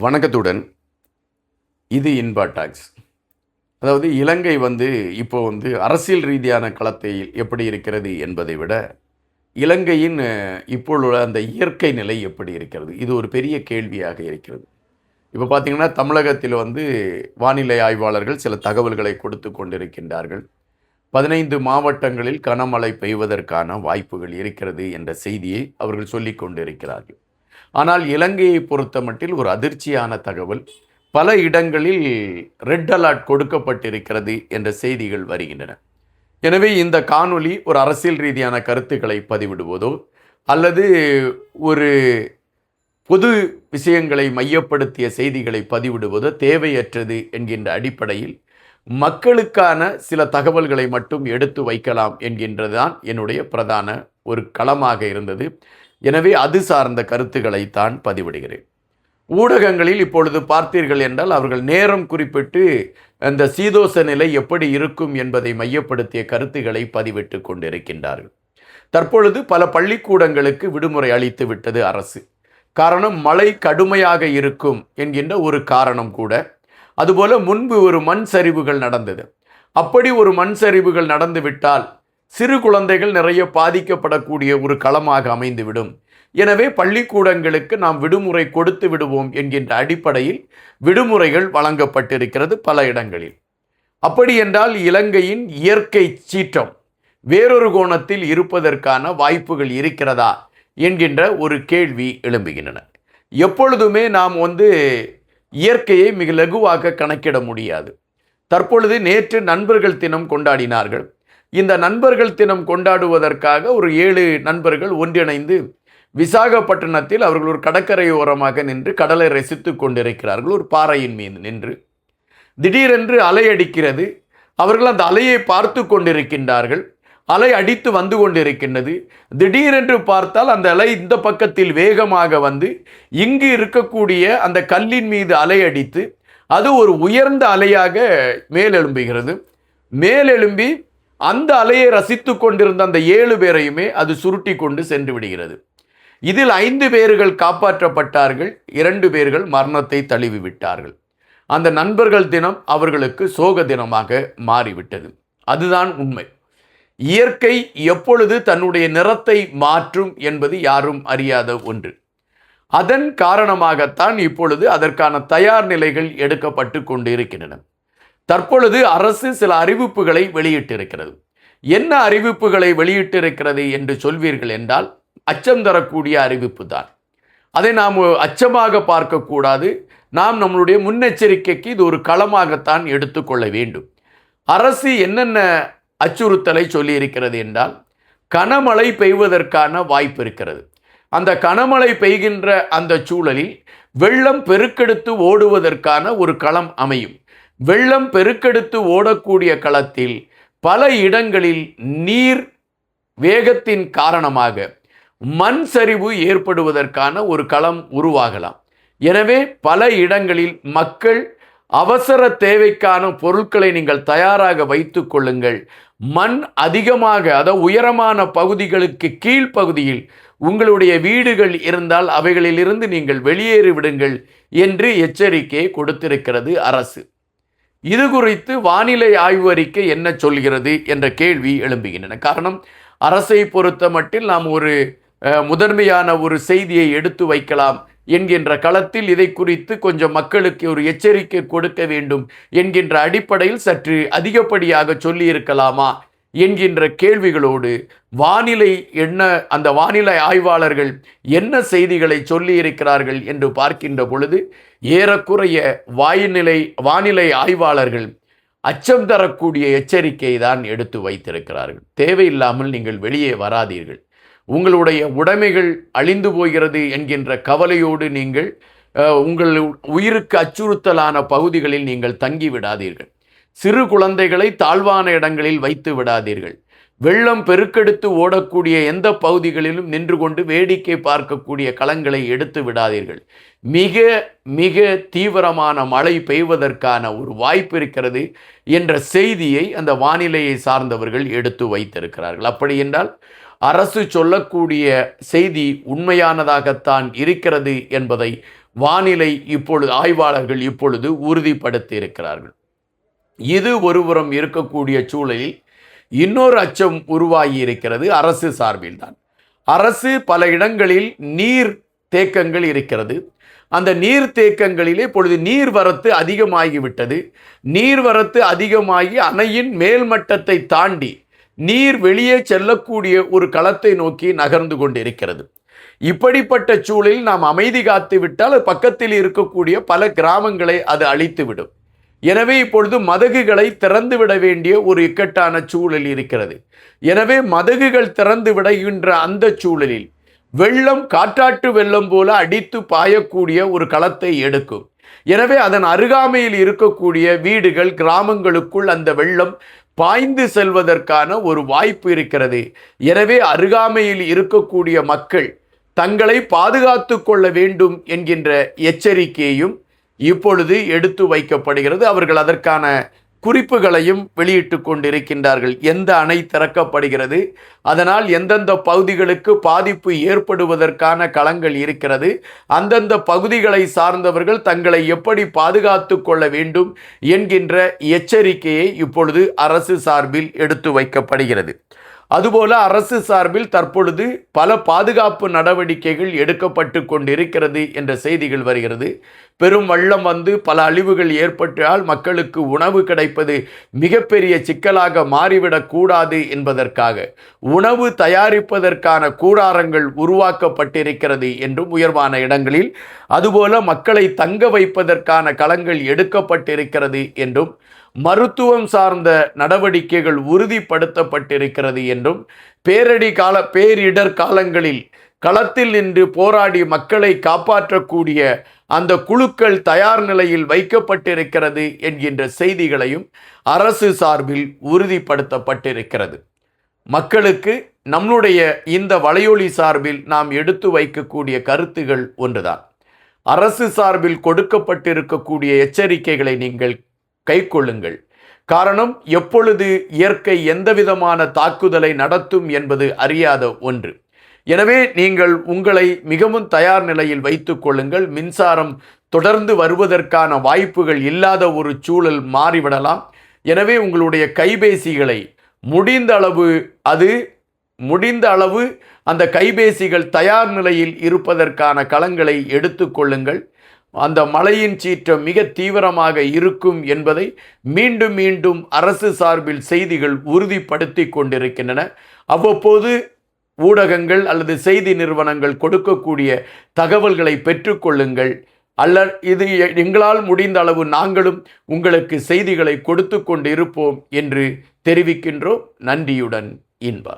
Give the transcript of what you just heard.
வணக்கத்துடன் இது இன்பா டாக்ஸ். அதாவது இலங்கை இப்போ அரசியல் ரீதியான களத்தில் எப்படி இருக்கிறது என்பதை விட இலங்கையின் இப்பொழுது அந்த இயற்கை நிலை எப்படி இருக்கிறது, இது ஒரு பெரிய கேள்வியாக இருக்கிறது. இப்போ பார்த்திங்கன்னா தமிழகத்தில் வானிலை ஆய்வாளர்கள் சில தகவல்களை கொடுத்து கொண்டிருக்கின்றார்கள். 15 மாவட்டங்களில் கனமழை பெய்வதற்கான வாய்ப்புகள் இருக்கிறது என்ற செய்தியை அவர்கள் சொல்லி கொண்டிருக்கிறார்கள். ஆனால் இலங்கையை பொறுத்த மட்டில் ஒரு அதிர்ச்சியான தகவல், பல இடங்களில் ரெட் அலர்ட் கொடுக்கப்பட்டிருக்கிறது என்ற செய்திகள் வருகின்றன. எனவே இந்த காணொளி ஒரு அரசியல் ரீதியான கருத்துக்களை பதிவிடுவதோ அல்லது ஒரு பொது விஷயங்களை மையப்படுத்திய செய்திகளை பதிவிடுவதோ தேவையற்றது என்கின்ற அடிப்படையில் மக்களுக்கான சில தகவல்களை மட்டும் எடுத்து வைக்கலாம் என்கின்றதுதான் என்னுடைய பிரதான ஒரு களமாக இருந்தது. எனவே அது சார்ந்த கருத்துக்களைத்தான் பதிவிடுகிறேன். ஊடகங்களில் இப்பொழுது பார்த்தீர்கள் என்றால் அவர்கள் நேரம் குறிப்பிட்டு அந்த சீதோஷ நிலை எப்படி இருக்கும் என்பதை மையப்படுத்திய கருத்துக்களை பதிவிட்டு கொண்டிருக்கின்றார்கள். தற்பொழுது பல பள்ளிக்கூடங்களுக்கு விடுமுறை அளித்து விட்டது அரசு. காரணம் மழை கடுமையாக இருக்கும் என்கின்ற ஒரு காரணம் கூட. அதுபோல முன்பு ஒரு மண் சரிவுகள் நடந்தது. அப்படி ஒரு மண் சரிவுகள் நடந்துவிட்டால் சிறு குழந்தைகள் நிறைய பாதிக்கப்படக்கூடிய ஒரு களமாக அமைந்துவிடும். எனவே பள்ளிக்கூடங்களுக்கு நாம் விடுமுறை கொடுத்து விடுவோம் என்கின்ற அடிப்படையில் விடுமுறைகள் வழங்கப்பட்டிருக்கிறது பல இடங்களில். அப்படி என்றால் இலங்கையின் இயற்கை சீற்றம் வேறொரு கோணத்தில் இருப்பதற்கான வாய்ப்புகள் இருக்கிறதா என்கின்ற ஒரு கேள்வி எழும்புகின்றன. எப்பொழுதுமே நாம் இயற்கையை மிக லகுவாக கணக்கிட முடியாது. தற்பொழுது நேற்று நண்பர்கள் தினம் கொண்டாடினார்கள். இந்த நண்பர்கள் தினம் கொண்டாடுவதற்காக ஒரு 7 நண்பர்கள் ஒன்றிணைந்து விசாகப்பட்டினத்தில் அவர்கள் ஒரு கடற்கரையோரமாக நின்று கடலை ரசித்து கொண்டிருக்கிறார்கள். ஒரு பாறையின் மீது நின்று திடீரென்று அலை அடிக்கிறது. அவர்கள் அந்த அலையை பார்த்து கொண்டிருக்கின்றார்கள். அலை அடித்து வந்து கொண்டிருக்கின்றது. திடீரென்று பார்த்தால் அந்த அலை இந்த பக்கத்தில் வேகமாக இங்கு இருக்கக்கூடிய அந்த கல்லின் மீது அலை அடித்து அது ஒரு உயர்ந்த அலையாக மேலெழும்புகிறது. மேலெழும்பி அந்த அலையை ரசித்து கொண்டிருந்த அந்த 7 பேரையுமே அது சுருட்டி கொண்டு சென்று விடுகிறது. இதில் 5 பேர்கள் காப்பாற்றப்பட்டார்கள், 2 பேர்கள் மரணத்தை தழுவி விட்டார்கள். அந்த நண்பர்கள் தினம் அவர்களுக்கு சோக தினமாக மாறிவிட்டது. அதுதான் உண்மை. இயற்கை எப்பொழுது தன்னுடைய நிறத்தை மாற்றும் என்பது யாரும் அறியாத ஒன்று. அதன் காரணமாகத்தான் இப்பொழுது அதற்கான தயார் நிலைகள் எடுக்கப்பட்டு கொண்டு இருக்கின்றன. தற்பொழுது அரசு சில அறிவிப்புகளை வெளியிட்டிருக்கிறது. என்ன அறிவிப்புகளை வெளியிட்டிருக்கிறது என்று சொல்வீர்கள் என்றால் அச்சம் தரக்கூடிய அறிவிப்பு தான். அதை நாம் அச்சமாக பார்க்கக்கூடாது. நாம் நம்மளுடைய முன்னெச்சரிக்கைக்கு இது ஒரு களமாகத்தான் எடுத்துக்கொள்ள வேண்டும். அரசு என்னென்ன அச்சுறுத்தலை சொல்லியிருக்கிறது என்றால், கனமழை பெய்வதற்கான வாய்ப்பு இருக்கிறது. அந்த கனமழை பெய்கின்ற அந்த சூழலில் வெள்ளம் பெருக்கெடுத்து ஓடுவதற்கான ஒரு களம் அமையும். வெள்ளம் பெருக்கெடுத்து ஓடக்கூடிய களத்தில் பல இடங்களில் நீர் வேகத்தின் காரணமாக மண் சரிவு ஏற்படுவதற்கான ஒரு களம் உருவாகலாம். எனவே பல இடங்களில் மக்கள் அவசர தேவைக்கான பொருட்களை நீங்கள் தயாராக வைத்து கொள்ளுங்கள். மண் அதிகமாக, அதாவது உயரமான பகுதிகளுக்கு கீழ்ப்பகுதியில் உங்களுடைய வீடுகள் இருந்தால் அவைகளிலிருந்து நீங்கள் வெளியேறி விடுங்கள் என்று எச்சரிக்கை கொடுத்திருக்கிறது அரசு. இது குறித்து வானிலை ஆய்வு அறிக்கை என்ன சொல்கிறது என்ற கேள்வி எழும்புகின்றன. காரணம், அரசை பொறுத்த மட்டில் நாம் ஒரு முதன்மையான ஒரு செய்தியை எடுத்து வைக்கலாம் என்கின்ற களத்தில் இதை குறித்து கொஞ்சம் மக்களுக்கு ஒரு எச்சரிக்கை கொடுக்க வேண்டும் என்கின்ற அடிப்படையில் சற்று அதிகப்படியாக சொல்லியிருக்கலாமா என்கின்ற கேள்விகளோடு அந்த வானிலை ஆய்வாளர்கள் என்ன செய்திகளை சொல்லியிருக்கிறார்கள் என்று பார்க்கின்ற பொழுது ஏறக்குறைய வானிலை ஆய்வாளர்கள் அச்சம் தரக்கூடிய எச்சரிக்கை தான் எடுத்து வைத்திருக்கிறார்கள். தேவையில்லாமல் நீங்கள் வெளியே வராதீர்கள், உங்களுடைய உடைமைகள் அழிந்து போகிறது என்கின்ற கவலையோடு நீங்கள் உங்கள் உயிருக்கு அச்சுறுத்தலான பகுதிகளில் நீங்கள் தங்கி விடாதீர்கள். சிறு குழந்தைகளை தாழ்வான இடங்களில் வைத்து விடாதீர்கள். வெள்ளம் பெருக்கெடுத்து ஓடக்கூடிய எந்த பகுதிகளிலும் நின்று கொண்டு வேடிக்கை பார்க்கக்கூடிய களங்களை எடுத்து விடாதீர்கள். மிக மிக தீவிரமான மழை பெய்வதற்கான ஒரு வாய்ப்பு இருக்கிறது என்ற செய்தியை அந்த வானிலையை சார்ந்தவர்கள் எடுத்து வைத்திருக்கிறார்கள். அப்படி என்றால் அரசு சொல்லக்கூடிய செய்தி உண்மையானதாகத்தான் இருக்கிறது என்பதை வானிலை இப்பொழுது ஆய்வாளர்கள் இப்பொழுது உறுதிப்படுத்தி இருக்கிறார்கள். இது ஒருபுறம் இருக்கக்கூடிய சூழலில் இன்னொரு அச்சம் உருவாகி இருக்கிறது அரசு சார்பில்தான். அரசு பல இடங்களில் நீர் தேக்கங்கள் இருக்கிறது. அந்த நீர் தேக்கங்களிலே இப்பொழுது நீர்வரத்து அதிகமாகிவிட்டது. நீர்வரத்து அதிகமாகி அணையின் மேல்மட்டத்தை தாண்டி நீர் வெளியே செல்லக்கூடிய ஒரு களத்தை நோக்கி நகர்ந்து கொண்டிருக்கிறது. இப்படிப்பட்ட சூழலில் நாம் அமைதி காத்து விட்டால் பக்கத்தில் இருக்கக்கூடிய பல கிராமங்களை அது அழித்துவிடும். எனவே இப்பொழுது மதகுகளை திறந்து விட வேண்டிய ஒரு இக்கட்டான சூழல் இருக்கிறது. எனவே மதகுகள் திறந்து விடுகின்ற அந்த சூழலில் வெள்ளம் காற்றாட்டு வெள்ளம் போல அடித்து பாயக்கூடிய ஒரு களத்தை எடுக்கும். எனவே அதன் அருகாமையில் இருக்கக்கூடிய வீடுகள் கிராமங்களுக்குள் அந்த வெள்ளம் பாய்ந்து செல்வதற்கான ஒரு வாய்ப்பு இருக்கிறது. எனவே அருகாமையில் இருக்கக்கூடிய மக்கள் தங்களை பாதுகாத்து கொள்ள வேண்டும் என்கின்ற எச்சரிக்கையையும் இப்பொழுது எடுத்து வைக்கப்படுகிறது. அவர்கள் அதற்கான குறிப்புகளையும் வெளியிட்டு கொண்டிருக்கின்றார்கள். எந்த அணை திறக்கப்படுகிறது, அதனால் எந்தெந்த பகுதிகளுக்கு பாதிப்பு ஏற்படுவதற்கான களங்கள் இருக்கிறது, அந்தந்த பகுதிகளை சார்ந்தவர்கள் தங்களை எப்படி பாதுகாத்து கொள்ள வேண்டும் என்கின்ற எச்சரிக்கையை இப்பொழுது அரசு சார்பில் எடுத்து வைக்கப்படுகிறது. அதுபோல அரசு சார்பில் தற்பொழுது பல பாதுகாப்பு நடவடிக்கைகள் எடுக்கப்பட்டு கொண்டிருக்கிறது என்ற செய்திகள் வருகிறது. பெரும் வெள்ளம் வந்து பல அழிவுகள் ஏற்பட்டால் மக்களுக்கு உணவு கிடைப்பது மிகப்பெரிய சிக்கலாக மாறிவிடக் கூடாது என்பதற்காக உணவு தயாரிப்பதற்கான கூடாரங்கள் உருவாக்கப்பட்டிருக்கிறது என்றும் உயர்வான இடங்களில், அதுபோல மக்களை தங்க வைப்பதற்கான களங்கள் எடுக்கப்பட்டிருக்கிறது என்றும், மருத்துவம் சார்ந்த நடவடிக்கைகள் உறுதிப்படுத்தப்பட்டிருக்கிறது என்றும், பேரிடர் காலங்களில் களத்தில் நின்று போராடி மக்களை காப்பாற்றக்கூடிய அந்த குழுக்கள் தயார் நிலையில் வைக்கப்பட்டிருக்கிறது என்கின்ற செய்திகளையும் அரசு சார்பில் உறுதிப்படுத்தப்பட்டிருக்கிறது. மக்களுக்கு நம்முடைய இந்த வலையொலி சார்பில் நாம் எடுத்து வைக்கக்கூடிய கருத்துகள் ஒன்றுதான். அரசு சார்பில் கொடுக்கப்பட்டிருக்கக்கூடிய எச்சரிக்கைகளை நீங்கள் கைக்கொள்ளுங்கள். காரணம், எப்பொழுது இயற்கை எந்தவிதமான தாக்குதலை நடத்தும் என்பது அறியாத ஒன்று. எனவே நீங்கள் உங்களை மிகவும் தயார் நிலையில் வைத்துக் கொள்ளுங்கள். மின்சாரம் தொடர்ந்து வருவதற்கான வாய்ப்புகள் இல்லாத ஒரு சூழல் மாறிவிடலாம். எனவே உங்களுடைய கைபேசிகளை முடிந்த அளவு அந்த கைபேசிகள் தயார் நிலையில் இருப்பதற்கான களங்களை எடுத்துக்கொள்ளுங்கள். அந்த மழையின் சீற்றம் மிக தீவிரமாக இருக்கும் என்பதை மீண்டும் மீண்டும் அரசு சார்பில் செய்திகள் உறுதிப்படுத்தி கொண்டிருக்கின்றன. அவ்வப்போது ஊடகங்கள் அல்லது செய்தி நிறுவனங்கள் கொடுக்கக்கூடிய தகவல்களை பெற்றுக்கொள்ளுங்கள். இது எங்களால் முடிந்த அளவு நாங்களும் உங்களுக்கு செய்திகளை கொடுத்து கொண்டு இருப்போம் என்று தெரிவிக்கின்றோம். நன்றியுடன் இன்பா.